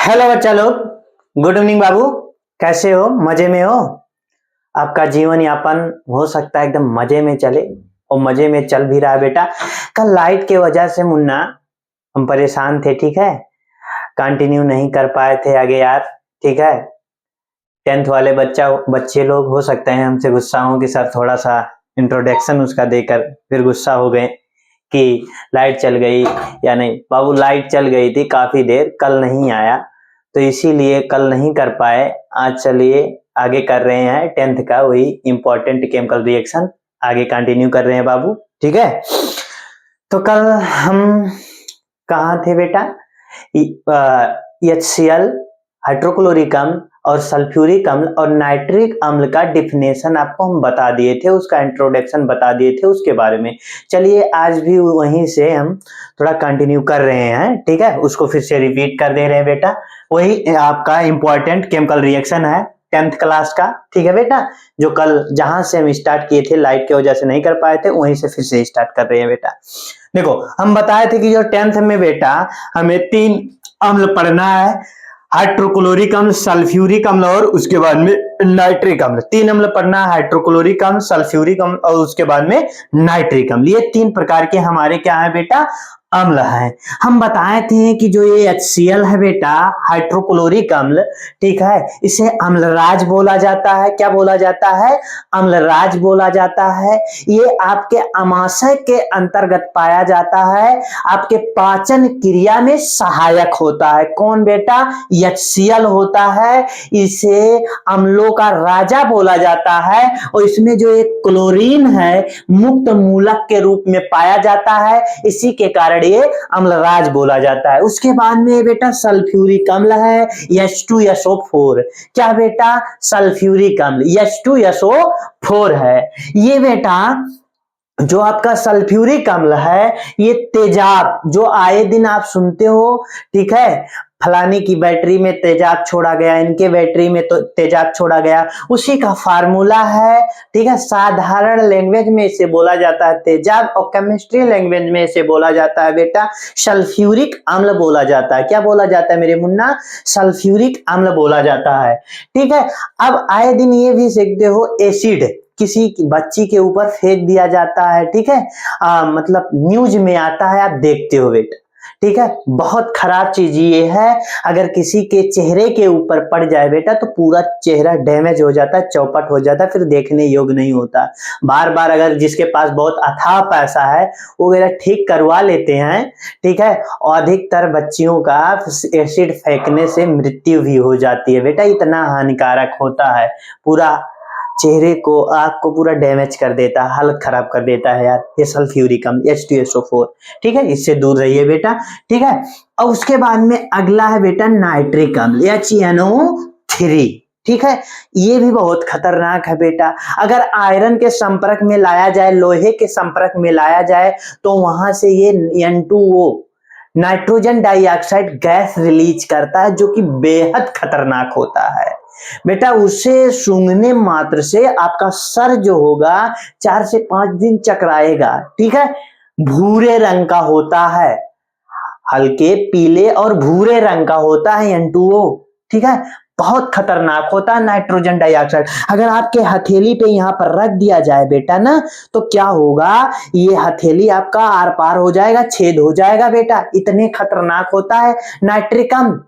Hello बच्चा लोग। Good evening बाबू। कैसे हो? मजे में हो? आपका जीवन यापन हो सकता है एकदम मजे में चले और मजे में चल भी रहा है बेटा। कल लाइट के वजह से मुन्ना हम परेशान थे, ठीक है। कंटिन्यू नहीं कर पाए थे आगे यार, ठीक है। 10th वाले बच्चे लोग हो सकते हैं हमसे गुस्सा हो कि सर थोड़ा सा इंट्रोडक्शन उसका देकर फिर गुस्सा हो गए कि लाइट चल गई या नहीं। बाबू लाइट चल गई थी काफी देर, कल नहीं आया तो इसीलिए कल नहीं कर पाए। आज चलिए आगे कर रहे हैं 10th का वही इंपॉर्टेंट केमिकल रिएक्शन आगे कंटिन्यू कर रहे हैं बाबू, ठीक है। तो कल हम कहाँ थे बेटा? HCl, हाइड्रोक्लोरिक अम्ल और सल्फ्यूरिक अम्ल और नाइट्रिक अम्ल का डिफिनेशन आपको हम बता दिए थे, उसका इंट्रोडक्शन बता दिए थे उसके बारे में। चलिए आज भी वहीं से हम थोड़ा कंटिन्यू कर रहे हैं, ठीक है। उसको फिर से रिपीट कर दे रहे हैं बेटा। वही आपका इंपॉर्टेंट केमिकल रिएक्शन है 10th क्लास का, ठीक है बेटा। जो कल जहां से हम स्टार्ट किए थे, लाइट की वजह से नहीं कर पाए थे, वहीं से फिर से स्टार्ट कर रहे हैं बेटा। देखो हम बताए थे कि जो 10th में बेटा हमें 3 अम्ल पढ़ना है, हाइड्रोक्लोरिक अम्ल, सल्फ्यूरिक अम्ल और उसके बाद में नाइट्रिक अम्ल। 3 अम्ल पढ़ना है, हाइड्रोक्लोरिक अम्ल, सल्फ्यूरिक अम्ल और उसके बाद में नाइट्रिक अम्ल। ये 3 प्रकार के हमारे क्या है बेटा? अम्ल है। हम बताए थे कि जो ये HCl है बेटा, हाइड्रोक्लोरिक अम्ल, ठीक है, इसे अम्लराज बोला जाता है। क्या बोला जाता है? अम्लराज बोला जाता है। ये आपके आमाशय के अंतर्गत पाया जाता है, आपके पाचन क्रिया में सहायक होता है। कौन बेटा? HCl होता है। इसे अम्लों का राजा बोला जाता है और इसमें जो एक क्लोरीन है मुक्त मूलक के रूप में पाया जाता है, इसी के कारण ये अम्लराज बोला जाता है। उसके बाद में बेटा सल्फ्यूरिक अम्ल है, H2SO4। क्या बेटा? सल्फ्यूरिक अम्ल H2SO4 है। ये बेटा जो आपका सल्फ्यूरिक अम्ल है, ये तेजाब जो आए दिन आप सुनते हो, ठीक है, फलानी की बैटरी में तेजाब छोड़ा गया, इनके बैटरी में तो तेजाब छोड़ा गया, उसी का फार्मूला है, ठीक है। साधारण लैंग्वेज में इसे बोला जाता है तेजाब और केमिस्ट्री लैंग्वेज में इसे बोला जाता है बेटा सल्फ्यूरिक अम्ल बोला जाता है। क्या बोला जाता है मेरे मुन्ना? सल्फ्यूरिक अम्ल बोला जाता है, ठीक है। अब आए दिन ये भी सीखते हो एसिड किसी बच्ची के ऊपर फेंक दिया जाता है, ठीक है। मतलब न्यूज में आता है, आप देखते हो बेटा, ठीक है। बहुत खराब चीज ये है, अगर किसी के चेहरे के ऊपर पड़ जाए बेटा तो पूरा चेहरा डैमेज हो जाता है, चौपट हो जाता है, फिर देखने योग्य नहीं होता। बार बार अगर जिसके पास बहुत अथाह पैसा है वो मेरा ठीक करवा लेते हैं, ठीक है। और अधिकतर बच्चियों का एसिड फेंकने से मृत्यु भी हो जाती है बेटा, इतना हानिकारक होता है, पूरा चेहरे को, आंख को पूरा डैमेज कर देता है, हालत खराब कर देता है यार। ये सल्फ्यूरिक अम्ल H2SO4, ठीक है, इससे दूर रहिए बेटा, ठीक है। और उसके बाद में अगला है बेटा नाइट्रिक अम्ल HNO3, ठीक है। ये भी बहुत खतरनाक है बेटा। अगर आयरन के संपर्क में लाया जाए, लोहे के संपर्क में लाया जाए तो वहां से ये N2O nitrogen dioxide gas release करता है, जो कि बेहद खतरनाक होता है बेटा। उसे सूंघने मात्र से आपका सर जो होगा 4 से 5 दिन चकराएगा, ठीक है। भूरे रंग का होता है, हल्के पीले और भूरे रंग का होता है N2O, ठीक है। बहुत खतरनाक होता है नाइट्रोजन डाइऑक्साइड। अगर आपके हथेली पे यहाँ पर रख दिया जाए बेटा ना, तो क्या होगा, ये हथेली आपका आर पार हो जाएगा, छेद हो जाएगा बेटा, इतने खतरनाक होता है नाइट्रिक अम्ल।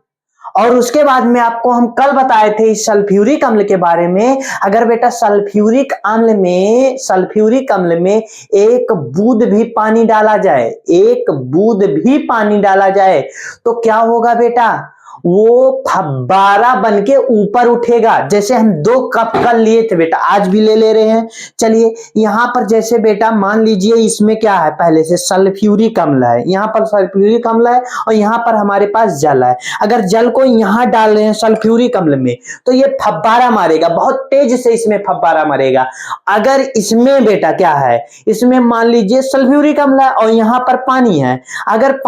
और उसके बाद में आपको हम कल बताए थे इस सल्फ्यूरिक अम्ल के बारे में। अगर बेटा सल्फ्यूरिक अम्ल में एक बूंद भी पानी डाला जाए, एक बूंद भी पानी डाला जाए तो क्या होगा बेटा? वो फब्बारा बन के ऊपर उठेगा। जैसे हम 2 कप कल लिए थे बेटा, आज भी ले रहे हैं। चलिए यहां पर जैसे बेटा मान लीजिए इसमें क्या है, पहले से सल्फ्यूरिक अम्ल है, यहां पर सल्फ्यूरिक अम्ल है और यहां पर हमारे पास जल है। अगर जल को यहां डाल रहे हैं सल्फ्यूरिक अम्ल में तो ये फब्बारा मारेगा, बहुत तेज से इसमें फब्बारा मारेगा। अगर इसमें बेटा क्या है, इसमें मान लीजिए सल्फ्यूरिक अम्ल है और यहां पर पानी है, अगर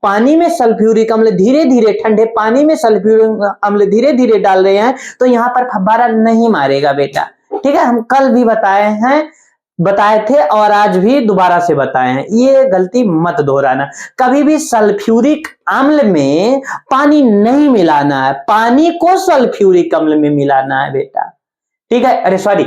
पानी में सल्फ्यूरिक अम्ल धीरे धीरे, ठंडे पानी में सल्फ्यूरिक अम्ल धीरे धीरे डाल रहे हैं तो यहां पर फब्बारा नहीं मारेगा बेटा, ठीक है। हम कल भी बताए हैं बताए थे और आज भी दोबारा से बताए हैं, ये गलती मत दोहराना। कभी भी सल्फ्यूरिक अम्ल में पानी नहीं मिलाना है, पानी को सल्फ्यूरिक अम्ल में मिलाना है बेटा, ठीक है। अरे सॉरी,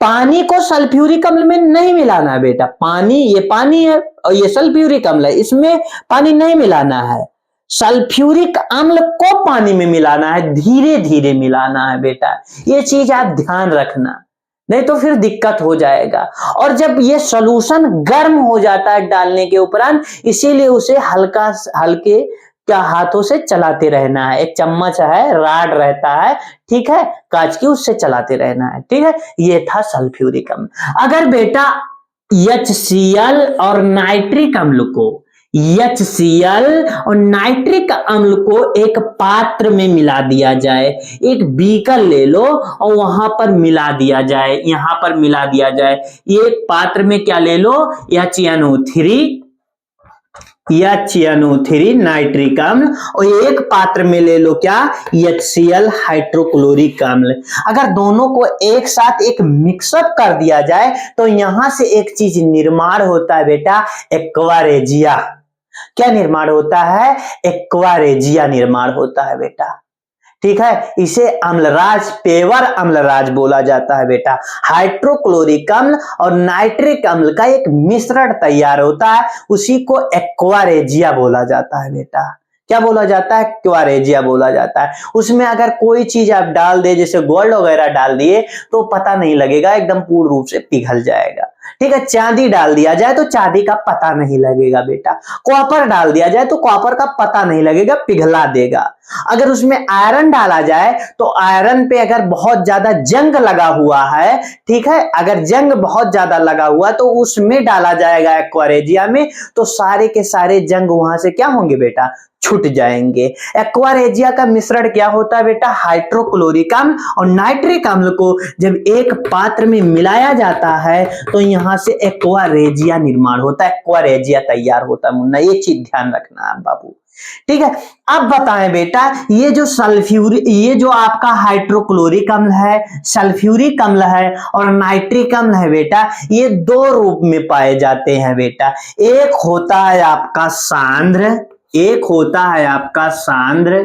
पानी को सल्फ्यूरिक अम्ल में नहीं मिलाना है बेटा। पानी, ये पानी है और ये सल्फ्यूरिक अम्ल है, इसमें पानी नहीं मिलाना है। सल्फ्यूरिक अम्ल को पानी में मिलाना है, धीरे धीरे मिलाना है बेटा, ये चीज आप ध्यान रखना, नहीं तो फिर दिक्कत हो जाएगा। और जब ये सॉल्यूशन गर्म हो जाता है डालने के उपरांत, इसीलिए उसे हल्के क्या हाथों से चलाते रहना है। एक चम्मच है, राड रहता है, ठीक है, कांच की, उससे चलाते रहना है, ठीक है। ये था सल्फ्यूरिक अम्ल। अगर बेटा HCl और नाइट्रिक अम्ल को, HCl और नाइट्रिक अम्ल को एक पात्र में मिला दिया जाए, एक बीकर ले लो और वहां पर मिला दिया जाए, यहां पर मिला दिया जाए। ये पात्र में क्या ले लो, HNO3 नाइट्रिक अम्ल, और एक पात्र में ले लो क्या, HCl हाइड्रोक्लोरिक अम्ल। अगर दोनों को एक साथ एक मिक्सअप कर दिया जाए तो यहां से एक चीज निर्माण होता है बेटा, एक्वारेजिया। क्या निर्माण होता है, एक्वारेजिया निर्माण होता है बेटा, ठीक है। इसे अम्लराज, पेवर अम्लराज बोला जाता है बेटा। हाइड्रोक्लोरिक अम्ल और नाइट्रिक अम्ल का एक मिश्रण तैयार होता है, उसी को एक्वारेजिया बोला जाता है बेटा। क्या बोला जाता है, एक्वारेजिया बोला जाता है। उसमें अगर कोई चीज आप डाल दे, जैसे गोल्ड वगैरह डाल दिए, तो पता नहीं लगेगा, एकदम पूर्ण रूप से पिघल जाएगा, ठीक है। चांदी डाल दिया जाए तो चांदी का पता नहीं लगेगा बेटा। कॉपर डाल दिया जाए तो कॉपर का पता नहीं लगेगा, पिघला देगा। अगर उसमें आयरन डाला जाए तो आयरन पे अगर बहुत ज्यादा जंग लगा हुआ है, ठीक है, अगर जंग बहुत ज्यादा लगा हुआ तो उसमें डाला जाएगा एक्वारेजिया में, तो सारे के सारे जंग वहां से क्या होंगे बेटा, छूट जाएंगे। एक्वारेजिया का मिश्रण क्या होता है बेटा, हाइड्रोक्लोरिक अम्ल और नाइट्रिक अम्ल को जब एक पात्र में मिलाया जाता है तो यहां से एक्वारेजिया निर्माण होता है, एक्वारेजिया तैयार होता है मुन्ना, ये चीज ध्यान रखना है बाबू, ठीक है। अब बताएं बेटा, ये जो आपका हाइड्रोक्लोरिक अम्ल है, सल्फ्यूरिक अम्ल है और नाइट्रिक अम्ल है बेटा, ये दो रूप में पाए जाते हैं बेटा। एक होता है आपका सांद्र, एक होता है आपका सांद्र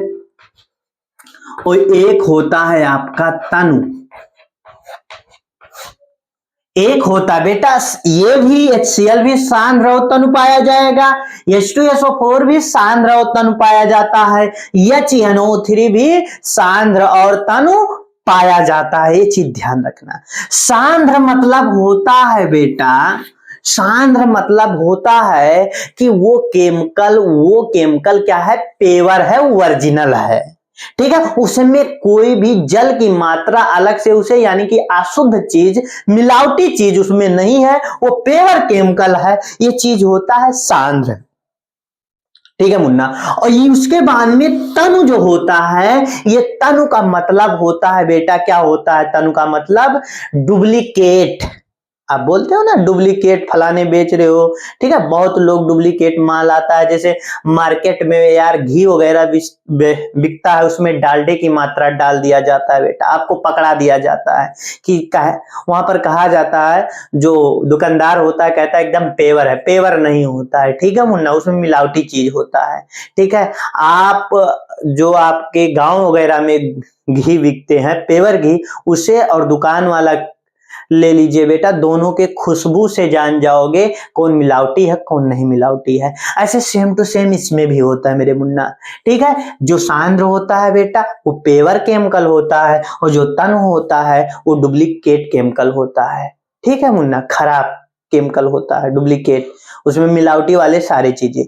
और एक होता है आपका तनु। एक होता बेटा, ये भी HCl भी सांद्र और तनु पाया जाएगा, H2SO4 भी सांद्र और तनु पाया जाता है, HNO3 भी सांद्र और तनु पाया जाता है, ये चीज ध्यान रखना। सांद्र मतलब होता है बेटा, सांद्र मतलब होता है कि वो केमिकल क्या है, पेवर है, ओरिजिनल है, ठीक है। उसमें कोई भी जल की मात्रा अलग से उसे, यानी कि अशुद्ध चीज, मिलावटी चीज उसमें नहीं है, वो पेवर केमिकल है, ये चीज होता है सांद्र, ठीक है मुन्ना। और ये उसके बाद में तनु जो होता है, ये तनु का मतलब होता है बेटा, क्या होता है तनु का मतलब, डुप्लीकेट। आप बोलते हो ना डुप्लीकेट फलाने बेच रहे हो, ठीक है, बहुत लोग डुप्लीकेट माल आता है, जैसे मार्केट में यार घी वगैरह बिकता है, उसमें डालडे की मात्रा डाल दिया जाता है बेटा, आपको पकड़ा दिया जाता है कि वहां पर कहा जाता है, जो दुकानदार होता है कहता है एकदम पेवर है, पेवर नहीं होता है, ठीक है मुन्ना, उसमें मिलावटी चीज होता है, ठीक है। आप जो आपके गांव वगैरह में घी बिकते हैं, पेवर घी, उसे और दुकान वाला ले लीजिए बेटा, दोनों के खुशबू से जान जाओगे कौन मिलावटी है कौन नहीं मिलावटी है। ऐसे सेम टू सेम इसमें भी होता है मेरे मुन्ना, ठीक है। जो सांद्र होता है बेटा वो पेवर केमिकल होता है, और जो तनु होता है वो डुप्लीकेट केमिकल होता है, ठीक है मुन्ना, खराब केमिकल होता है, डुप्लीकेट, उसमें मिलावटी वाले सारी चीजें।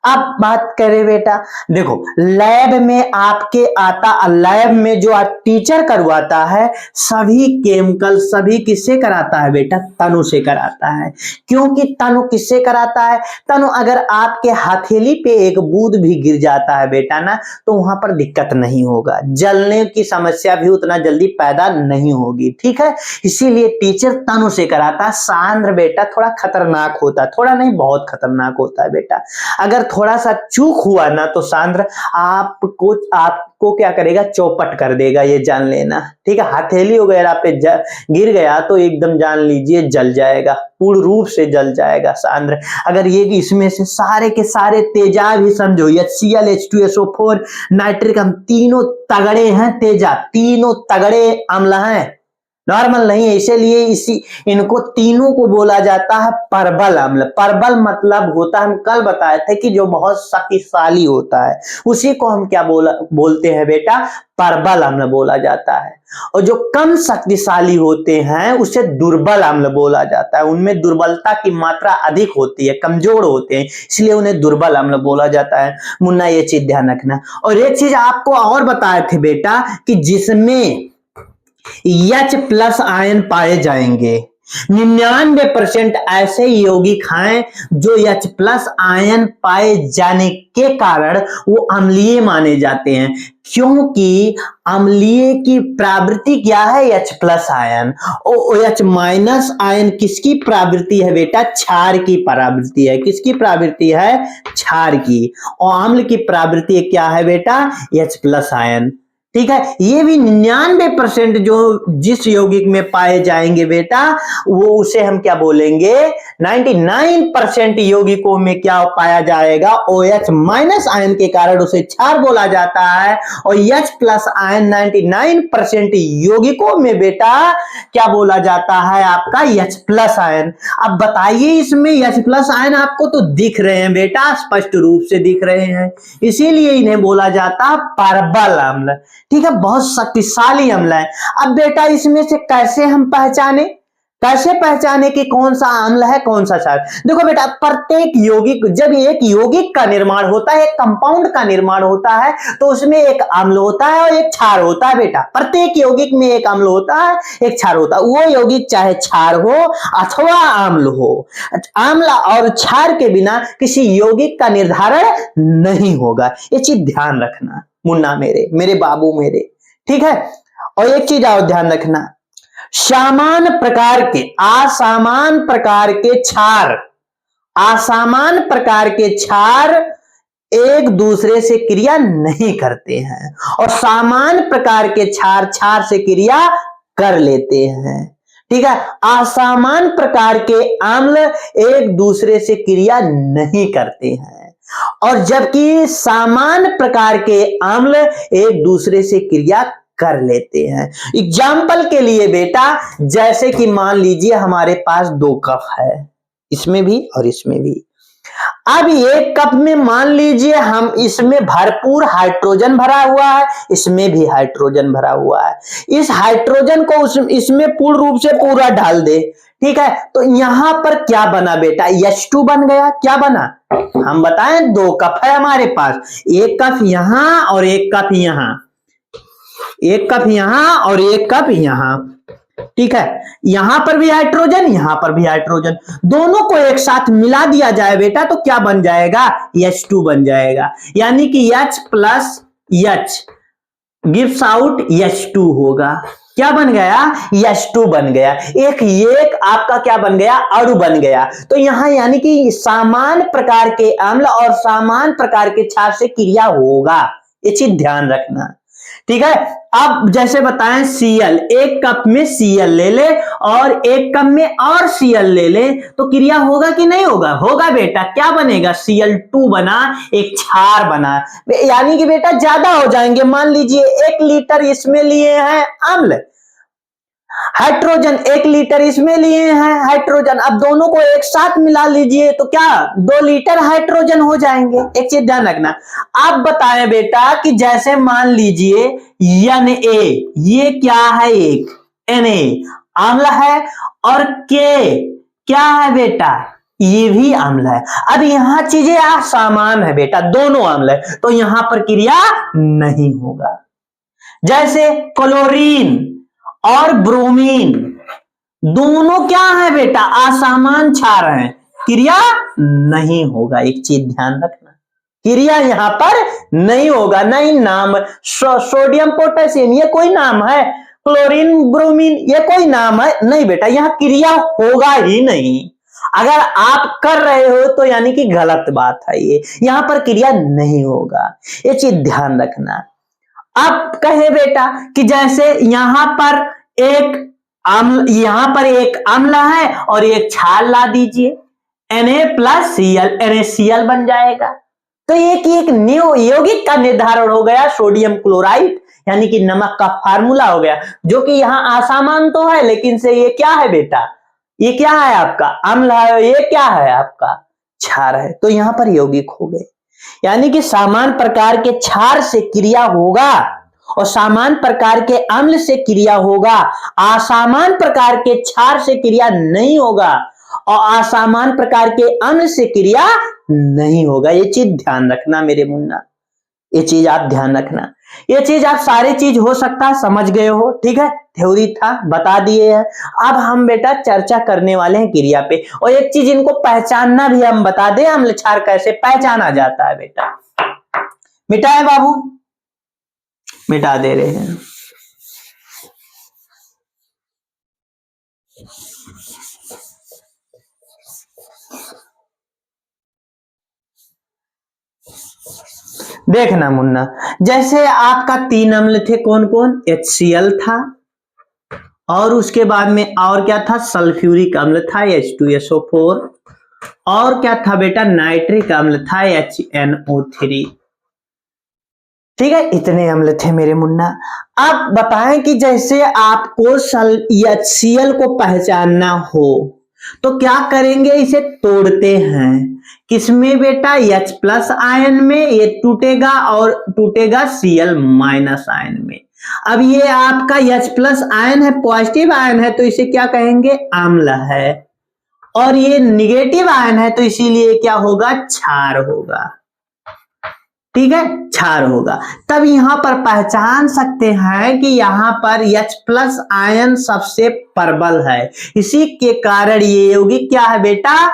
अब बात करें बेटा, देखो लैब में आपके आता, लैब में जो आप टीचर करवाता है, सभी केमिकल सभी किससे कराता है बेटा, तनु से कराता है। क्योंकि तनु किससे कराता है, तनु अगर आपके हथेली पे एक बूंद भी गिर जाता है बेटा ना, तो वहां पर दिक्कत नहीं होगा, जलने की समस्या भी उतना जल्दी पैदा नहीं होगी, ठीक है। इसीलिए टीचर तनु से कराता है। सांद्र बेटा थोड़ा खतरनाक होता है, थोड़ा नहीं बहुत खतरनाक होता है बेटा। अगर थोड़ा सा चूक हुआ ना तो सांद्र आपको क्या करेगा, चौपट कर देगा, ये जान लेना, ठीक है। हथेली वगैरह पे गिर गया तो एकदम जान लीजिए जल जाएगा, पूर्ण रूप से जल जाएगा सांद्र। अगर ये इसमें से सारे के सारे तेजाब ही समझो, HCl H2SO4 नाइट्रिक अम्ल तीनों तगड़े हैं तेजाब, तीनों तगड़े अम्ल हैं, नॉर्मल नहीं है। इसीलिए इनको तीनों को बोला जाता है परबल अम्ल। परबल मतलब होता है, हम कल बताए थे कि जो बहुत शक्तिशाली होता है, उसी को हम क्या बोलते हैं बेटा, परबल अम्ल बोला जाता है। और जो कम शक्तिशाली होते हैं उसे दुर्बल अम्ल बोला जाता है, उनमें दुर्बलता की मात्रा अधिक होती है, कमजोर होते हैं, इसलिए उन्हें दुर्बल अम्ल बोला जाता है। मुन्ना ये चीज ध्यान रखना। और एक चीज आपको और बताए थे बेटा कि जिसमें H+ आयन पाए जाएंगे, 99% ऐसे यौगिक हैं जो H+ आयन पाए जाने के कारण वो अम्लीय माने जाते हैं, क्योंकि अम्लीय की प्रवृत्ति क्या है, H+ आयन। और H- आयन किसकी प्रवृत्ति है बेटा, क्षार की प्रवृत्ति है। किसकी प्रवृत्ति है, क्षार की। और अम्ल की प्रवृत्ति क्या है बेटा, H+ आयन, ठीक है। ये भी 99% जो जिस यौगिक में पाए जाएंगे बेटा, वो उसे हम क्या बोलेंगे, 99% यौगिकों में क्या पाया जाएगा, OH- आयन के कारण उसे क्षार बोला जाता है। और H+ आयन 99% यौगिकों में बेटा क्या बोला जाता है, आपका H+ आयन। अब बताइए इसमें H+ आयन आपको तो दिख रहे हैं बेटा, स्पष्ट रूप से दिख रहे हैं, इसीलिए इन्हें बोला जाता है परबल अम्ल, ठीक है, बहुत शक्तिशाली अम्ल है। अब बेटा इसमें से कैसे हम पहचाने कि कौन सा अम्ल है कौन सा क्षार। देखो बेटा, प्रत्येक यौगिक, जब एक यौगिक का निर्माण होता है, एक कंपाउंड का निर्माण होता है, तो उसमें एक अम्ल होता है और एक क्षार होता है बेटा। प्रत्येक यौगिक में एक अम्ल होता है, एक क्षार होता है। वो यौगिक चाहे क्षार हो अथवा अम्ल हो, अम्ल और क्षार के बिना किसी यौगिक का निर्धारण नहीं होगा। ये चीज ध्यान रखना मुन्ना मेरे बाबू मेरे, ठीक है। और एक चीज और ध्यान रखना, असामान्य प्रकार के क्षार एक दूसरे से क्रिया नहीं करते हैं, और सामान्य प्रकार के क्षार से क्रिया कर लेते हैं, ठीक है। असामान्य प्रकार के अम्ल एक दूसरे से क्रिया नहीं करते हैं, और जबकि सामान्य प्रकार के अम्ल एक दूसरे से क्रिया कर लेते हैं। एग्जाम्पल के लिए बेटा, जैसे कि मान लीजिए हमारे पास 2 कप है, इसमें भी और इसमें भी। अब एक कप में मान लीजिए हम इसमें भरपूर हाइड्रोजन भरा हुआ है, इसमें भी हाइड्रोजन भरा हुआ है। इस हाइड्रोजन को इसमें पूर्ण रूप से पूरा डाल दे, ठीक है। तो यहां पर क्या बना बेटा, H2 बन गया। क्या बना, हम बताएं 2 कप है हमारे पास, एक कप यहां और एक कप यहां, एक कप यहां और एक कप यहां, ठीक है। यहां पर भी हाइड्रोजन, यहां पर भी हाइड्रोजन, दोनों को एक साथ मिला दिया जाए बेटा तो क्या बन जाएगा, H2 बन जाएगा। यानी कि H+H गिव्स आउट H2 होगा। क्या बन गया, H2 बन गया। एक आपका क्या बन गया, अणु बन गया। तो यहां यानी कि समान प्रकार के अम्ल और समान प्रकार के क्षार से क्रिया होगा, ये चीज ध्यान रखना, ठीक है। अब जैसे बताएं Cl, एक कप में Cl ले ले और एक कप में और Cl ले ले, तो क्रिया होगा कि नहीं होगा, होगा बेटा। क्या बनेगा, Cl2 बना, एक क्षार बना, यानी कि बेटा ज्यादा हो जाएंगे। मान लीजिए 1 लीटर इसमें लिए हैं अम्ल, हाइड्रोजन 1 लीटर इसमें लिए हैं हाइड्रोजन, अब दोनों को एक साथ मिला लीजिए तो क्या 2 लीटर हाइड्रोजन हो जाएंगे। एक चीज ध्यान रखना। अब बताएं बेटा कि जैसे मान लीजिए Na, ये क्या है, एक Na अम्ल है, और K क्या है बेटा, ये भी अम्ल है। अब यहां चीजें असमान है बेटा, दोनों अम्ल है, तो यहां पर क्रिया नहीं होगा। जैसे क्लोरीन और ब्रोमीन दोनों क्या है बेटा, असमान क्षार हैं, क्रिया नहीं होगा। एक चीज ध्यान रखना, क्रिया यहां पर नहीं होगा। नहीं नाम, सोडियम पोटेशियम ये कोई नाम है, क्लोरीन ब्रोमीन ये कोई नाम है नहीं बेटा, यहां क्रिया होगा ही नहीं। अगर आप कर रहे हो तो यानी कि गलत बात है, ये यहां पर क्रिया नहीं होगा, ये चीज ध्यान रखना। अब कहे बेटा कि जैसे यहां पर एक यहां पर एक अम्ल है और एक क्षार ला दीजिए, Na+Cl, NaCl बन जाएगा। तो एक न्यू यौगिक का निर्धारण हो गया, सोडियम क्लोराइड यानी कि नमक का फार्मूला हो गया, जो कि यहाँ असामान्य तो है लेकिन से ये क्या है बेटा, ये क्या है आपका अम्ल है, ये क्या है आपका क्षार है। तो यहां पर यौगिक हो गए, यानी कि सामान्य प्रकार के क्षार से क्रिया होगा और सामान्य प्रकार के अम्ल से क्रिया होगा, असामान्य प्रकार के क्षार से क्रिया नहीं होगा और असामान्य प्रकार के अम्ल से क्रिया नहीं होगा। ये चीज ध्यान रखना मेरे मुन्ना, ये चीज आप ध्यान रखना। ये चीज आप सारी चीज हो सकता है समझ गए हो, ठीक है, थ्योरी था बता दिए हैं। अब हम बेटा चर्चा करने वाले हैं क्रिया पे, और एक चीज इनको पहचानना भी हम बता दें, अम्ल क्षार कैसे पहचाना जाता है बेटा। मिटाए बाबू, मिटा दे रहे हैं। देखना मुन्ना, जैसे आपका 3 अम्ल थे, कौन कौन, HCl था और उसके बाद में और क्या था, सल्फ्यूरिक अम्ल था H2SO4, और क्या था बेटा, नाइट्रिक अम्ल था HNO3। ठीक है, इतने अम्ल थे मेरे मुन्ना। अब बताएं कि जैसे आपको HCl को पहचानना हो तो क्या करेंगे, इसे तोड़ते हैं किसमें बेटा, H+ आयन में, ये टूटेगा और टूटेगा Cl- आयन में। अब ये आपका H+ आयन है, पॉजिटिव आयन है, तो इसे क्या कहेंगे, अम्ल है, और ये निगेटिव आयन है तो इसीलिए क्या होगा, क्षार होगा। ठीक है, क्षार होगा। तब यहां पर पहचान सकते हैं कि यहां पर H+ आयन सबसे प्रबल है, इसी के कारण ये यौगिक क्या है बेटा,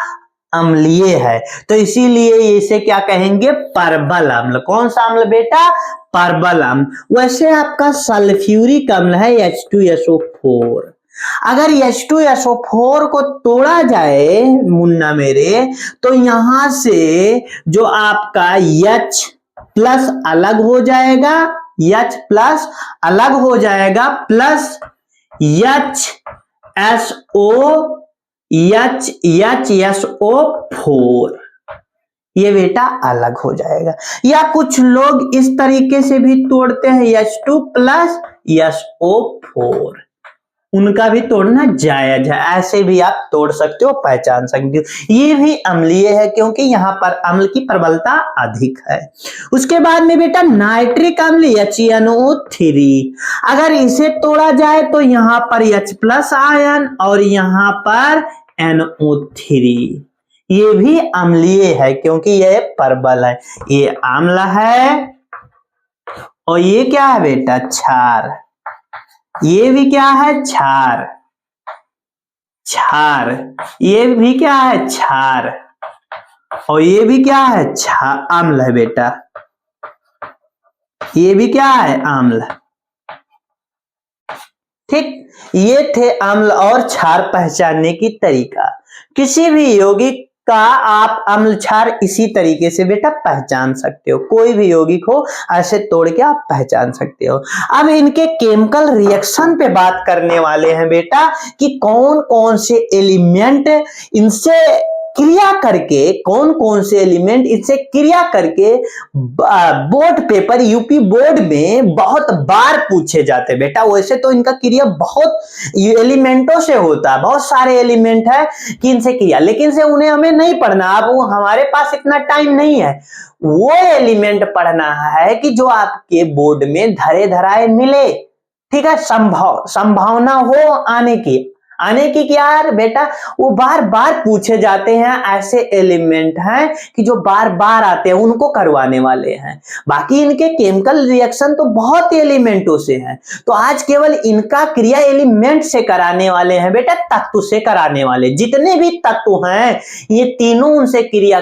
अम्लीय है, तो इसीलिए इसे क्या कहेंगे, प्रबल अम्ल। कौन सा अम्ल बेटा, प्रबल अम्ल। वैसे आपका सल्फ्यूरिक अम्ल है H2SO4। अगर H2SO4 को तोड़ा जाए मुन्ना मेरे, तो यहां से जो आपका H+ अलग हो जाएगा, H+ अलग हो जाएगा, प्लस HSO4 ये बेटा अलग हो जाएगा। या कुछ लोग इस तरीके से भी तोड़ते हैं, H2+SO4, उनका भी तोड़ना जायज है, ऐसे भी आप तोड़ सकते हो, पहचान सकते हो। ये भी अम्लीय है क्योंकि यहां पर अम्ल की प्रबलता अधिक है। उसके बाद में बेटा नाइट्रिक अम्ल HNO3, अगर इसे तोड़ा जाए तो यहां पर H+ आयन और यहां पर NO3, ये भी अम्लीय है क्योंकि यह प्रबल है, ये अम्ल है और ये क्या है बेटा, क्षार। ये भी क्या है, क्षार, क्षार, ये भी क्या है, क्षार, और ये भी क्या है, अम्ल है बेटा, ये भी क्या है, अम्ल। ठीक, ये थे अम्ल और क्षार पहचानने की तरीका। किसी भी यौगिक का आप अम्ल क्षार इसी तरीके से बेटा पहचान सकते हो, कोई भी यौगिक हो ऐसे तोड़ के आप पहचान सकते हो। अब इनके केमिकल रिएक्शन पे बात करने वाले हैं बेटा कि कौन कौन से एलिमेंट इनसे क्रिया करके, कौन कौन से एलिमेंट इनसे क्रिया करके बोर्ड पेपर यूपी बोर्ड में बहुत बार पूछे जाते बेटा। वैसे तो इनका क्रिया बहुत एलिमेंटों से होता है, बहुत सारे एलिमेंट है कि इनसे क्रिया, लेकिन से उन्हें हमें नहीं पढ़ना, अब वो हमारे पास इतना टाइम नहीं है। वो एलिमेंट पढ़ना है कि जो आपके बोर्ड में धरे धराए मिले, ठीक है, संभावना हो आने की क्या है बेटा, वो बार बार पूछे जाते हैं, ऐसे एलिमेंट हैं कि जो बार बार आते हैं, उनको करवाने वाले हैं। बाकी इनके केमिकल रिएक्शन तो बहुत एलिमेंटों से हैं, तो आज केवल इनका क्रिया एलिमेंट से कराने वाले हैं बेटा, तत्व से कराने वाले। जितने भी तत्व हैं ये तीनों उनसे क्रिया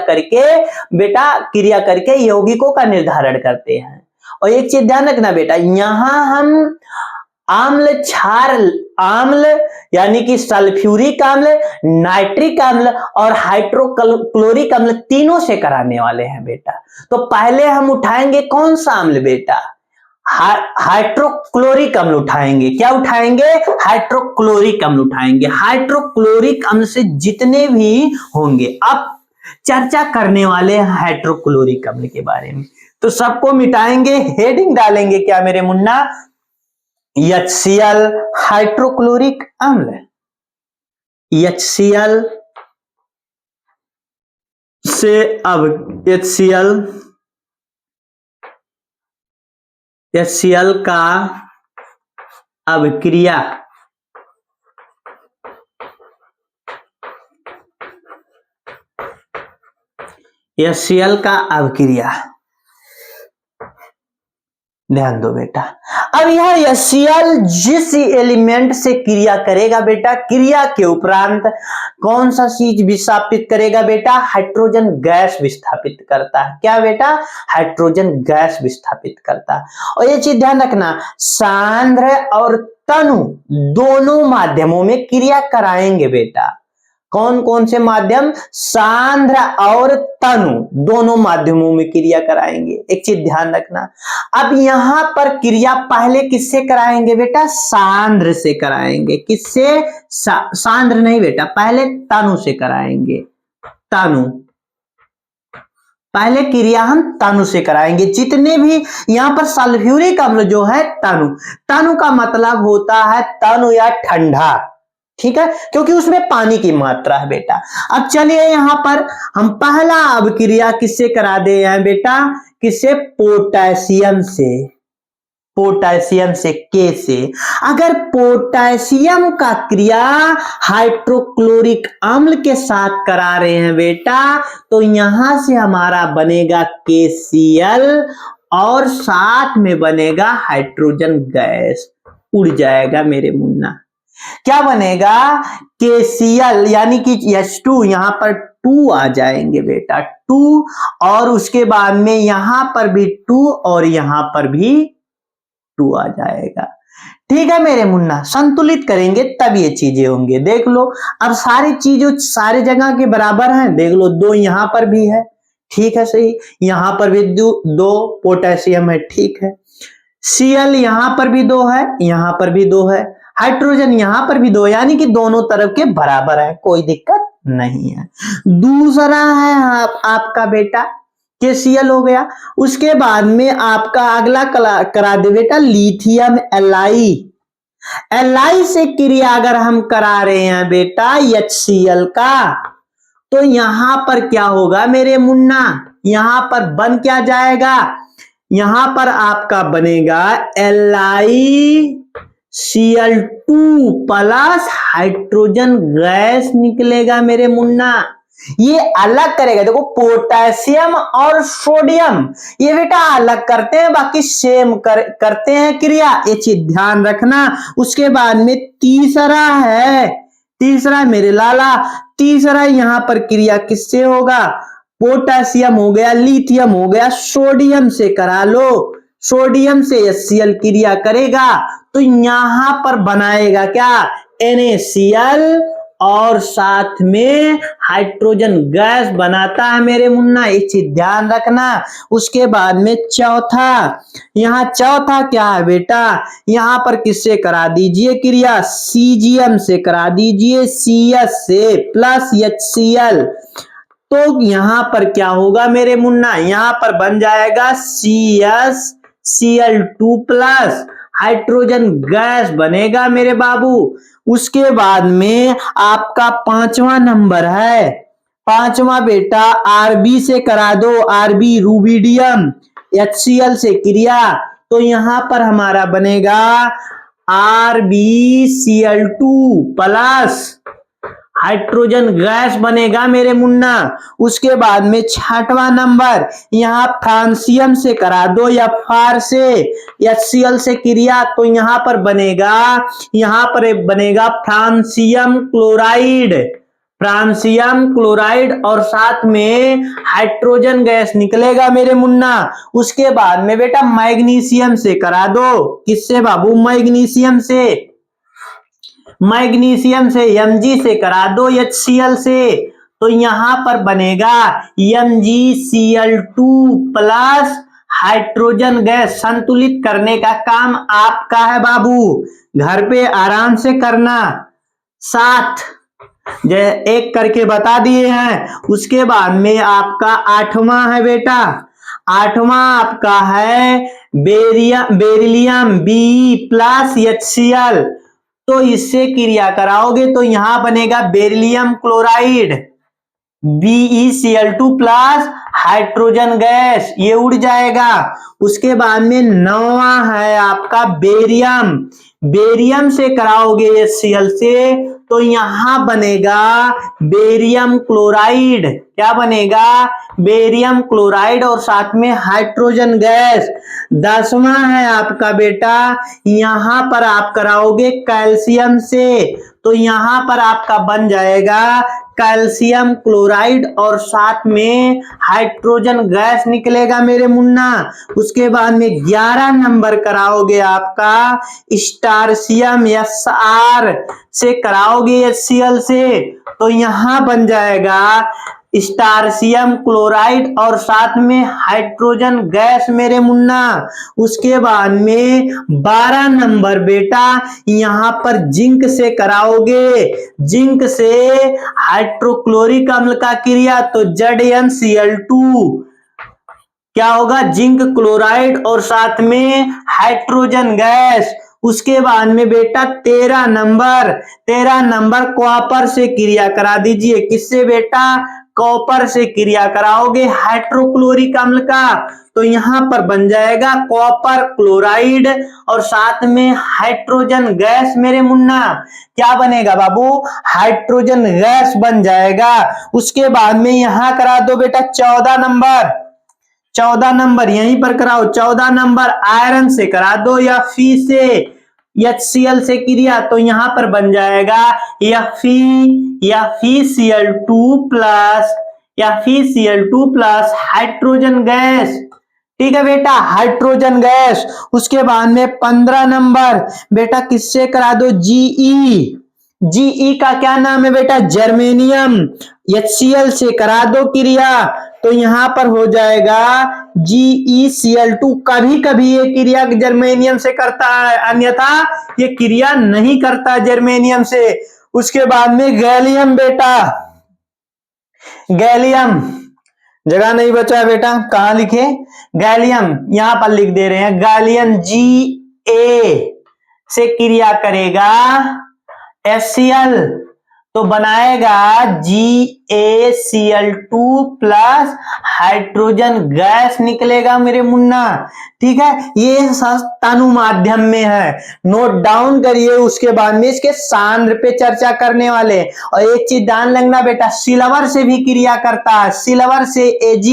करके यौगिकों का निर्धारण करते हैं। और एक चीज ध्यान रखना बेटा, यहां हम अम्ल, क्षार अम्ल यानी कि सल्फ्यूरिक अम्ल, नाइट्रिक अम्ल और हाइड्रोक्लोरिक अम्ल तीनों से कराने वाले हैं बेटा। तो पहले हम उठाएंगे कौन सा अम्ल बेटा? हाइड्रोक्लोरिक अम्ल उठाएंगे। क्या उठाएंगे? हाइड्रोक्लोरिक अम्ल उठाएंगे। हाइड्रोक्लोरिक अम्ल से जितने भी होंगे, अब चर्चा करने वाले हैं हाइड्रोक्लोरिक अम्ल के बारे में। तो सबको मिटाएंगे, हेडिंग डालेंगे क्या मेरे मुन्ना? HCl हाइड्रोक्लोरिक अम्ल। HCl से अब HCl का अभिक्रिया HCl का अभिक्रिया, ध्यान दो बेटा। अब यह HCl जिस एलिमेंट से क्रिया करेगा बेटा, क्रिया के उपरांत कौन सा चीज विस्थापित करेगा बेटा? हाइड्रोजन गैस विस्थापित करता है। क्या बेटा? हाइड्रोजन गैस विस्थापित करता है। और ये चीज ध्यान रखना, सांद्र और तनु दोनों माध्यमों में क्रिया कराएंगे बेटा। कौन कौन से माध्यम? सांद्र और तनु दोनों माध्यमों में क्रिया कराएंगे। एक चीज ध्यान रखना, अब यहां पर क्रिया पहले किससे कराएंगे बेटा? सांद्र से कराएंगे। किससे? सांद्र नहीं बेटा, पहले तनु से कराएंगे। तनु, पहले क्रिया हम तनु से कराएंगे। जितने भी यहां पर सल्फ्यूरिक अम्ल जो है तनु, तनु का मतलब होता है तनु या ठंडा, ठीक है, क्योंकि उसमें पानी की मात्रा है बेटा। अब चलिए यहां पर हम पहला अभिक्रिया किससे करा दे हैं बेटा? किससे? पोटेशियम से। पोटेशियम से, के से। अगर पोटेशियम का क्रिया हाइड्रोक्लोरिक अम्ल के साथ करा रहे हैं बेटा, तो यहां से हमारा बनेगा KCl और साथ में बनेगा हाइड्रोजन गैस, उड़ जाएगा मेरे मुन्ना। क्या बनेगा? KCl यानी कि H2, यहां पर 2 आ जाएंगे बेटा, 2, और उसके बाद में यहां पर भी 2 और यहां पर भी 2 आ जाएगा। ठीक है मेरे मुन्ना, संतुलित करेंगे तब ये चीजें होंगे। देख लो, अब सारी चीजों सारे जगह के बराबर हैं। देख लो, 2 यहां पर भी है, ठीक है, सही। यहां पर भी 2 पोटेशियम है, ठीक है। Cl यहां पर भी 2 है, यहां पर भी 2 है। हाइड्रोजन यहां पर भी 2, यानी कि दोनों तरफ के बराबर है, कोई दिक्कत नहीं है। दूसरा है आपका बेटा KCl हो गया। उसके बाद में आपका अगला करा दे बेटा लिथियम Li से क्रिया अगर हम करा रहे हैं बेटा HCl का, तो यहां पर क्या होगा मेरे मुन्ना? यहां पर बन क्या जाएगा? यहां पर आपका बनेगा LiCl2 प्लस हाइड्रोजन गैस निकलेगा मेरे मुन्ना। ये अलग करेगा, देखो पोटेशियम और सोडियम ये बेटा अलग करते हैं, बाकी सेम करते हैं क्रिया, ये चीज ध्यान रखना। उसके बाद में तीसरा मेरे लाला, तीसरा यहां पर क्रिया किससे होगा? पोटेशियम हो गया, लिथियम हो गया, सोडियम से करा लो। सोडियम से HCl क्रिया करेगा तो यहां पर बनाएगा क्या? NaCl और साथ में हाइड्रोजन गैस बनाता है मेरे मुन्ना, ये चीज ध्यान रखना। उसके बाद में चौथा क्या है बेटा? यहां पर किससे करा दीजिए क्रिया? CgM से करा दीजिए, CS से प्लस HCl। तो यहां पर क्या होगा मेरे मुन्ना? यहां पर बन जाएगा CsCl2 प्लस हाइड्रोजन गैस बनेगा मेरे बाबू। उसके बाद में आपका 5वां नंबर है, 5वां बेटा Rb से करा दो, Rb रूबिडियम HCl से क्रिया, तो यहां पर हमारा बनेगा RbCl2 प्लस हाइड्रोजन गैस बनेगा मेरे मुन्ना। उसके बाद में 6वां नंबर, यहां फ्रांसियम से करा दो या फार से HCl से क्रिया, तो यहां पर बनेगा फ्रांसियम क्लोराइड फ्रांसियम क्लोराइड और साथ में हाइड्रोजन गैस निकलेगा मेरे मुन्ना। उसके बाद में बेटा मैग्नीशियम से करा दो। किससे बाबू? मैग्नीशियम से। मैग्नीशियम से Mg से करा दो HCl से। तो यहां पर बनेगा MgCl2 प्लस हाइड्रोजन गैस। संतुलित करने का काम आपका है बाबू, घर पे आराम से करना। 7 एक करके बता दिए हैं। उसके बाद में आपका 8वां है बेटा, 8वां आपका है बेरिलियम Be प्लस HCl। तो इससे क्रिया कराओगे तो यहां बनेगा beryllium chloride BeCl2 plus hydrogen gas, ये उड़ जाएगा। उसके बाद में 9वां है आपका बेरियम। बेरियम से कराओगे HCl से तो यहां बनेगा बेरियम क्लोराइड। क्या बनेगा? बेरियम क्लोराइड और साथ में हाइड्रोजन गैस। 10वां है आपका बेटा, यहां पर आप कराओगे कैल्शियम से तो यहां पर आपका बन जाएगा कैल्शियम क्लोराइड और साथ में हाइड्रोजन गैस निकलेगा मेरे मुन्ना। उसके बाद में 11 नंबर कराओगे आपका स्टार्सियम SR से कराओगे HCl से तो यहां बन जाएगा स्टार्सियम क्लोराइड और साथ में हाइड्रोजन गैस मेरे मुन्ना। उसके बाद में 12 नंबर बेटा यहां पर जिंक से कराओगे। जिंक से हाइड्रोक्लोरिक अम्ल का क्रिया तो ZnCl2 क्या होगा? जिंक क्लोराइड और साथ में हाइड्रोजन गैस। उसके बाद में बेटा 13 नंबर कॉपर से क्रिया करा दीजिए। किससे बेटा? कॉपर से क्रिया कराओगे हाइड्रोक्लोरिक अम्ल का तो यहां पर बन जाएगा कॉपर क्लोराइड और साथ में हाइड्रोजन गैस मेरे मुन्ना। क्या बनेगा बाबू? हाइड्रोजन गैस बन जाएगा। उसके बाद में यहां करा दो बेटा 14 नंबर यहीं पर कराओ। 14 नंबर आयरन से करा दो या फी से HCl से क्रिया तो यहां पर बन जाएगा FeCl2 प्लस हाइड्रोजन गैस। ठीक है बेटा, हाइड्रोजन गैस। उसके बाद में 15 नंबर बेटा किससे करा दो? GE का क्या नाम है बेटा? जर्मेनियम। HCl से करा दो क्रिया तो यहां पर हो जाएगा GeCl2। कभी कभी ये क्रिया जर्मेनियम से करता है, अन्यथा ये क्रिया नहीं करता जर्मेनियम से। उसके बाद में गैलियम बेटा, गैलियम जगह नहीं बचा बेटा, कहां लिखे? गैलियम यहां पर लिख दे रहे हैं। गैलियम Ga से क्रिया करेगा HCl तो बनाएगा GaCl2 प्लस हाइड्रोजन गैस निकलेगा मेरे मुन्ना। ठीक है, ये तनु माध्यम में है, नोट डाउन करिए। उसके बाद में इसके सांद्र पे चर्चा करने वाले। और एक चीज ध्यान रखना बेटा, सिल्वर से भी क्रिया करता है। सिल्वर से Ag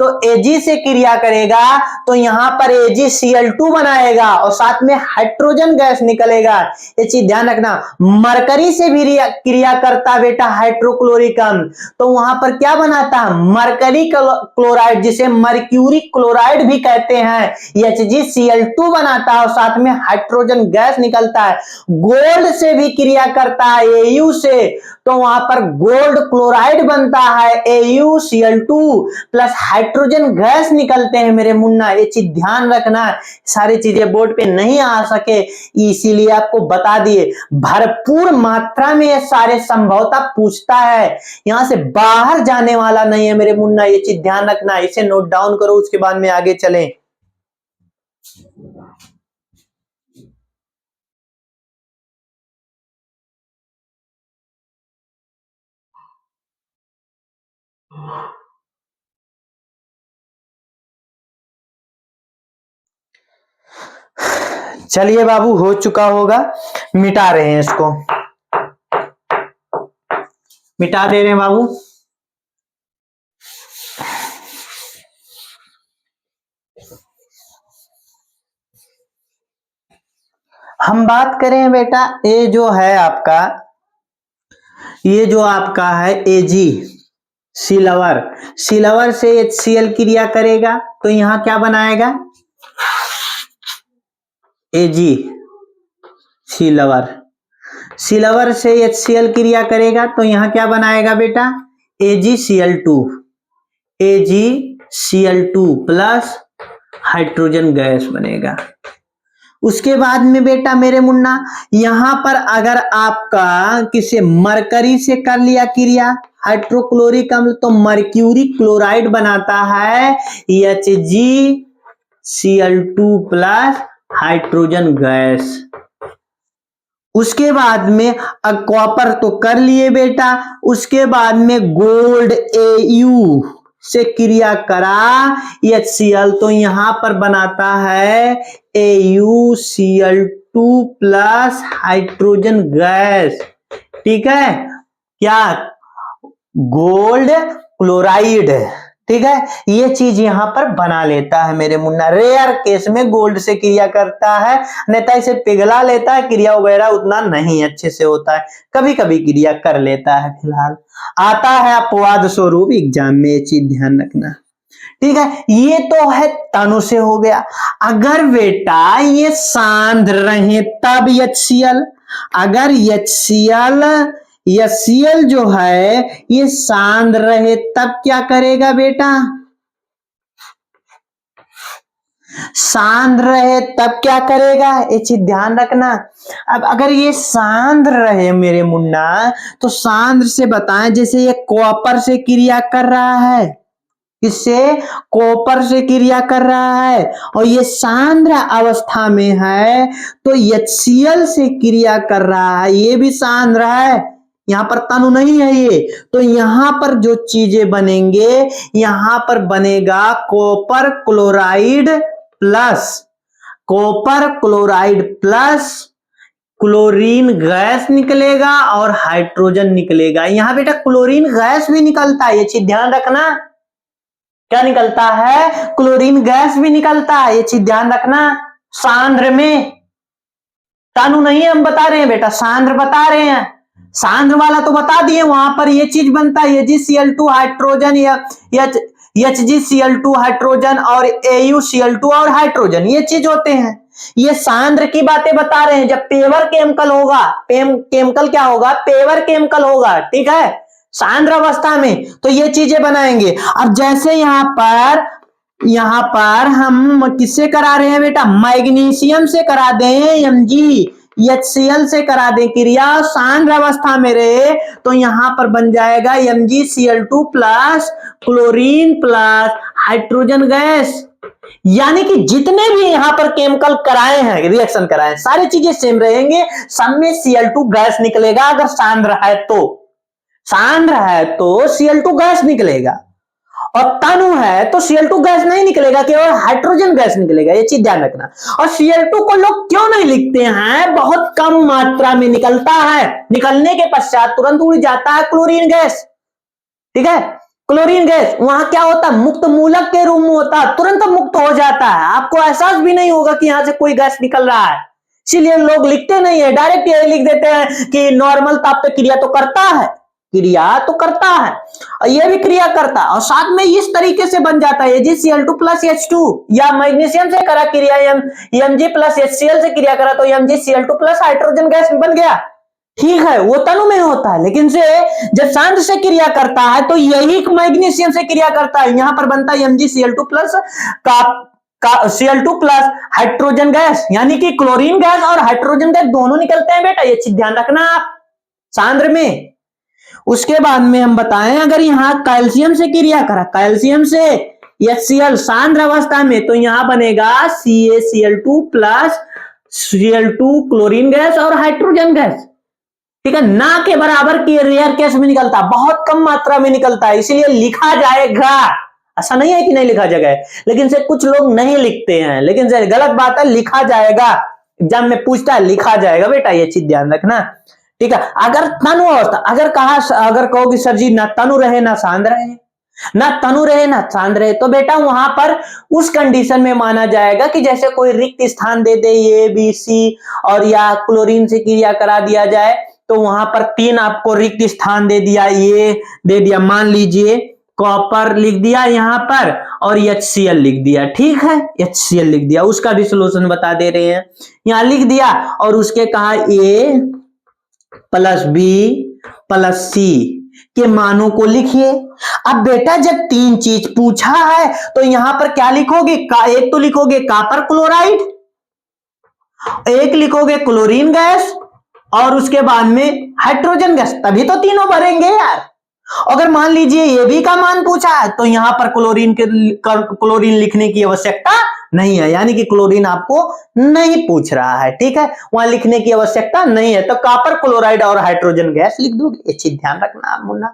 तो Ag से क्रिया करेगा तो यहां पर AgCl2 बनाएगा और साथ में हाइड्रोजन गैस निकलेगा। ये चीज ध्यान रखना। मरकरी से भी क्रिया करता बेटा हाइड्रोक्लोरिक अम्ल तो वहां पर क्या बनाता है? मरकरी क्लोराइड, जिसे मर्क्यूरी क्लोराइड भी कहते हैं, HgCl2 बनाता है और साथ में हाइड्रोजन गैस निकलता है। गोल्ड से भी क्रिया करता है Au से तो वहां पर गोल्ड क्लोराइड बनता है AuCl2 प्लस हाइड्रोजन गैस निकलते हैं मेरे मुन्ना। ये चीज ध्यान रखना, सारी चीजें बोर्ड पे नहीं आ सके इसीलिए आपको बता दिए। भरपूर मात्रा में ये सारे संभवतः पूछता है, यहां से बाहर जाने वाला नहीं है मेरे मुन्ना। ये चीज ध्यान रखना, इसे नोट डाउन करो। उसके बाद में आगे चलें। चलिए बाबू, हो चुका होगा, मिटा रहे हैं इसको, मिटा दे रहे हैं बाबू। हम बात करें बेटा, ये जो है आपका ये जो आपका है Ag सिल्वर, सिल्वर से HCl क्रिया करेगा तो यहां क्या बनाएगा, Ag सिल्वर, सिल्वर से HCl क्रिया करेगा तो यहां क्या बनाएगा बेटा, AgCl2, AgCl2 plus hydrogen gas बनेगा। उसके बाद में बेटा मेरे मुन्ना यहां पर अगर आपका किसी मरकरी से कर लिया क्रिया हाइड्रोक्लोरिक अम्ल तो मर्क्यूरी क्लोराइड बनाता है HgCl2 प्लस हाइड्रोजन गैस। उसके बाद में कॉपर तो कर लिए बेटा, उसके बाद में गोल्ड Au से क्रिया करा HCl तो यहां पर बनाता है AuCl2 प्लस हाइड्रोजन गैस। ठीक है, क्या, गोल्ड क्लोराइड। ठीक है, ये चीज यहां पर बना लेता है मेरे मुन्ना, रेयर केस में गोल्ड से क्रिया करता है, नहीं इसे पिघला लेता है, क्रिया वगैरह उतना नहीं अच्छे से होता है, कभी कभी क्रिया कर लेता है। फिलहाल आता है अपवाद स्वरूप एग्जाम में, ये चीज ध्यान रखना। ठीक है, ये तो है तनु से हो गया। अगर बेटा ये सांद्र रहे तब HCl, अगर HCl जो है ये सांद्र रहे तब क्या करेगा बेटा, सांद्र रहे तब क्या करेगा, ये चीज ध्यान रखना। अब अगर ये सांद्र रहे मेरे मुन्ना तो सांद्र से बताएं, जैसे ये कॉपर से क्रिया कर रहा है, किससे, कॉपर से क्रिया कर रहा है और ये सांद्र अवस्था में है तो HCl से क्रिया कर रहा है, ये भी सांद्र है, यहां पर तनु नहीं है ये, तो यहां पर जो चीजें बनेंगे, यहां पर बनेगा copper chloride plus chlorine gas निकलेगा और हाइड्रोजन निकलेगा। यहां बेटा क्लोरीन गैस भी निकलता है, ये चीज ध्यान रखना, क्या निकलता है, क्लोरीन गैस भी निकलता है, ये चीज ध्यान रखना। सांद्र में, तनु नहीं हम बता रहे हैं बेटा, सांद्र बता रहे हैं, सांद्र वाला तो बता दिए, वहां पर ये चीज बनता है AgCl2 हाइड्रोजन या HgCl2 हाइड्रोजन और AuCl2 और हाइड्रोजन, ये चीज होते हैं। ये सांद्र की बातें बता रहे हैं, जब पेवर केमिकल होगा, केमिकल क्या होगा, पेवर केमिकल होगा। ठीक है, सांद्र अवस्था में तो ये चीजें बनाएंगे। अब जैसे यहां पर हम किससे करा रहे हैं बेटा, मैग्नीशियम से करा दें, MgHCl से करा दें क्रिया, सांद्र अवस्था में रहे तो यहां पर बन जाएगा MgCl2 plus chlorine plus hydrogen gas. यानी कि जितने भी यहां पर केमिकल कराए हैं, रिएक्शन कराए हैं, सारी चीजें सेम रहेंगे, सब में Cl2 गैस निकलेगा। अगर सांद्र है तो Cl2 गैस निकलेगा, और तनु है तो Cl2 गैस नहीं निकलेगा, केवल हाइड्रोजन गैस निकलेगा, ये चीज ध्यान रखना। और Cl2 को लोग क्यों नहीं लिखते हैं, बहुत कम मात्रा में निकलता है, निकलने के पश्चात तुरंत उड़ जाता है क्लोरीन गैस। ठीक है, क्लोरीन गैस वहां क्या होता है, मुक्त मूलक के रूप में होता है, तुरंत मुक्त हो जाता है, आपको एहसास भी नहीं होगा कि यहां से कोई गैस निकल रहा है, इसीलिए लोग लिखते नहीं है, डायरेक्ट यही लिख देते हैं कि नॉर्मल ताप पे क्रिया तो करता है, और ये भी क्रिया करता है, और साथ में इस तरीके से बन जाता है AgCl2 प्लस H2, या मैग्नीशियम से करा क्रिया Mg प्लस HCl से क्रिया करा तो MgCl2 प्लस हाइड्रोजन गैस बन गया। ठीक है, वो तनु में होता है, लेकिन से जब सांद्र से क्रिया करता है तो यही मैग्नीशियम से क्रिया करता है, यहां पर बनता है MgCl2 plus Cl2 plus hydrogen gas, यानी कि क्लोरीन गैस और हाइड्रोजन गैस दोनों निकलते हैं बेटा, ये चीज ध्यान रखना आप सांद्र में। उसके बाद में हम बताएं, अगर यहां कैल्शियम से क्रिया करा, कैल्शियम से HCl सांद्र अवस्था में, तो यहां बनेगा CaCl2 plus Cl2 chlorine gas और हाइड्रोजन गैस। ठीक है, ना के बराबर की रेयर केस में निकलता, बहुत कम मात्रा में निकलता है, इसीलिए लिखा जाएगा, ऐसा नहीं है कि नहीं लिखा जाएगा, लेकिन से कुछ लोग नहीं लिखते हैं, लेकिन से गलत बात है, लिखा जाएगा, एग्जाम में पूछता है, लिखा जाएगा बेटा, ये चीज ध्यान रखना। ठीक है, अगर तनु अवस्था, अगर कहो कि सर जी ना तनु रहे ना सांद्र रहे, ना तनु रहे ना सांद्र रहे, तो बेटा वहां पर उस कंडीशन में माना जाएगा कि जैसे कोई रिक्त स्थान दे दे A B C और या क्लोरीन से क्रिया करा दिया जाए, तो तो वहां पर 3 आपको रिक्त स्थान दे दिया, ये दे दिया, मान लीजिए कॉपर लिख दिया यहाँ पर और HCl लिख दिया, ठीक है, HCl लिख दिया, उसका भी सोल्यूशन बता दे रहे हैं, यहाँ लिख दिया और उसके कहा A plus B plus C के मानों को लिखिए। अब बेटा जब 3 चीज पूछा है तो यहां पर क्या लिखोगे, एक तो लिखोगे कॉपर क्लोराइड, एक लिखोगे क्लोरीन गैस और उसके बाद में हाइड्रोजन गैस, तभी तो तीनों भरेंगे यार। अगर मान लीजिए ये भी का मान पूछा है तो यहां पर क्लोरीन लिखने की आवश्यकता नहीं है, यानी कि क्लोरीन आपको नहीं पूछ रहा है, ठीक है, वहां लिखने की आवश्यकता नहीं है, तो कॉपर क्लोराइड और हाइड्रोजन गैस लिख दोगे। ये चीज ध्यान रखना मुन्ना,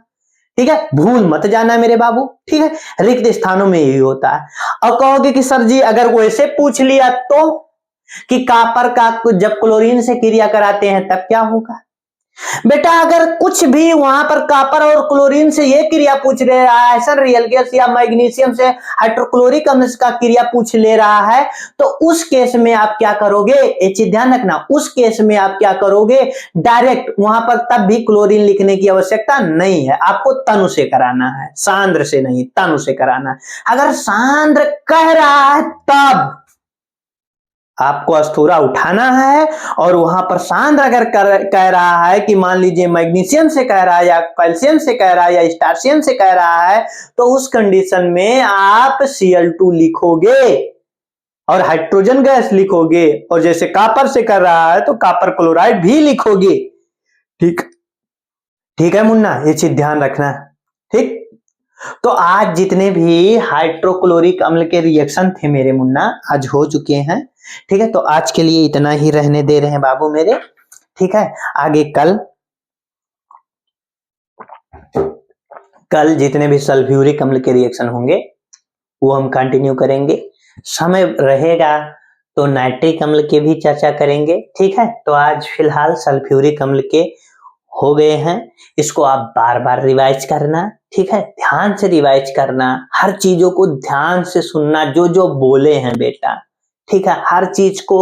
ठीक है, भूल मत जाना मेरे बाबू, ठीक है, रिक्त स्थानों में यही होता है। अब कहोगे कि सर जी अगर वैसे पूछ लिया तो कि कॉपर का जब क्लोरीन से क्रिया कराते हैं तब क्या होगा, बेटा अगर कुछ भी वहां पर कॉपर और क्लोरीन से ये क्रिया पूछ ले रहा है, ऐसा रियल गैस या मैग्नीशियम से हाइड्रोक्लोरिक अम्ल का क्रिया पूछ ले रहा है, तो उस केस में आप क्या करोगे, ये चीज ध्यान रखना, उस केस में आप क्या करोगे, डायरेक्ट वहां पर तब भी क्लोरीन लिखने की आवश्यकता नहीं है, आपको तनु से कराना है, सांद्र से नहीं, तनु से कराना है। अगर सांद्र कह रहा है तब आपको अस्थूरा उठाना है, और वहां पर सांद्र अगर कह रहा है कि मान लीजिए मैग्नीशियम से कह रहा है या कैल्शियम से कह रहा है या स्टार्शियम से कह रहा है, तो उस कंडीशन में आप Cl2 लिखोगे और हाइड्रोजन गैस लिखोगे, और जैसे कॉपर से कर रहा है तो कॉपर क्लोराइड भी लिखोगे, ठीक, ठीक है मुन्ना, ये चीज ध्यान रखना, ठीक। तो आज जितने भी हाइड्रोक्लोरिक अम्ल के रिएक्शन थे मेरे मुन्ना आज हो चुके हैं, ठीक है, तो आज के लिए इतना ही रहने दे रहे हैं बाबू मेरे, ठीक है, आगे कल जितने भी सल्फ्यूरिक अम्ल के रिएक्शन होंगे वो हम कंटिन्यू करेंगे, समय रहेगा तो नाइट्रिक अम्ल के भी चर्चा करेंगे, ठीक है। तो आज फिलहाल सल्फ्यूरिक अम्ल के हो गए हैं, इसको आप बार बार रिवाइज करना, ठीक है, ध्यान से रिवाइज करना, हर चीजों को ध्यान से सुनना, जो जो बोले हैं बेटा, ठीक है, हर चीज को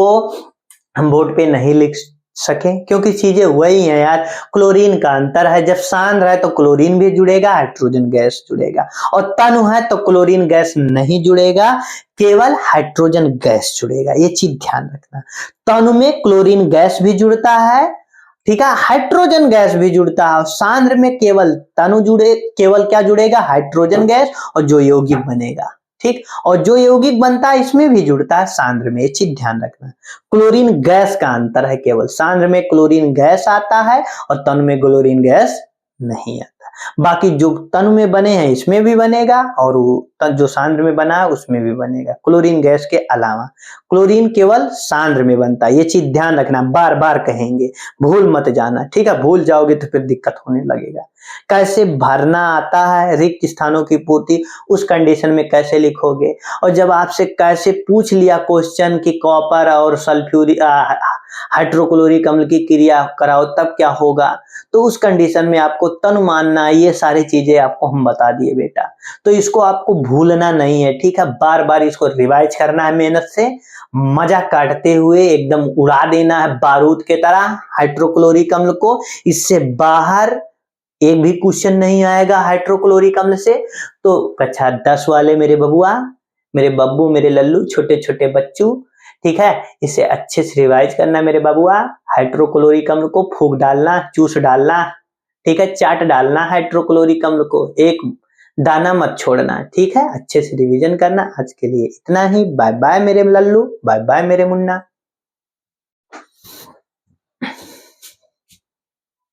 हम बोर्ड पे नहीं लिख सके क्योंकि चीजें वही हैं यार, क्लोरीन का अंतर है, जब सांद्र है तो क्लोरीन भी जुड़ेगा, हाइड्रोजन गैस जुड़ेगा, और तनु है तो क्लोरीन गैस नहीं जुड़ेगा, केवल हाइड्रोजन गैस जुड़ेगा, ये चीज ध्यान रखना। तनु में क्लोरीन गैस भी जुड़ता है, ठीक है, हाइड्रोजन गैस भी जुड़ता है, सांद्र में केवल तनु जुड़े, केवल क्या जुड़ेगा, हाइड्रोजन गैस, और जो यौगिक बनेगा, ठीक, और जो यौगिक बनता है इसमें भी जुड़ता है सांद्र में, ये चीज ध्यान रखना। क्लोरीन गैस का अंतर है, केवल सांद्र में क्लोरीन गैस आता है और तनु में क्लोरीन गैस नहीं आता, बाकी जो तनु में बने हैं इसमें भी बनेगा और जो सांद्र में बना है उसमें भी बनेगा, क्लोरीन गैस के अलावा क्लोरीन केवल सांद्र में बनता है, ये चीज ध्यान रखना, बार बार कहेंगे, भूल मत जाना, ठीक है, भूल जाओगे तो फिर दिक्कत होने लगेगा। कैसे भरना आता है रिक्त स्थानों की पूर्ति, उस कंडीशन में कैसे लिखोगे, और जब आपसे कैसे पूछ लिया क्वेश्चन कि कॉपर और सल्फ्यूरिक हाइड्रोक्लोरिक अम्ल की क्रिया कराओ तब क्या होगा, तो उस कंडीशन में आपको तनु मानना, ये सारी चीजें आपको हम बता दिए बेटा, तो इसको आपको भूलना नहीं है, ठीक है, बार बार इसको रिवाइज करना है, मेहनत से मजा काटते हुए एकदम उड़ा देना है बारूद के तरह हाइड्रोक्लोरिक अम्ल को, इससे बाहर एक भी क्वेश्चन नहीं आएगा हाइड्रोक्लोरिक अम्ल से। तो कक्षा 10 वाले मेरे बबुआ, मेरे बब्बू, मेरे लल्लू, छोटे छोटे बच्चों, ठीक है, इसे अच्छे से रिवाइज करना मेरे बबुआ, हाइड्रोक्लोरिक अम्ल को फूंक डालना, चूस डालना, ठीक है, चाट डालना हाइड्रोक्लोरिक अम्ल को, एक दाना मत छोड़ना, ठीक है, अच्छे से रिवीजन करना। आज के लिए इतना ही, बाय बाय मेरे लल्लू, बाय बाय मेरे मुन्ना।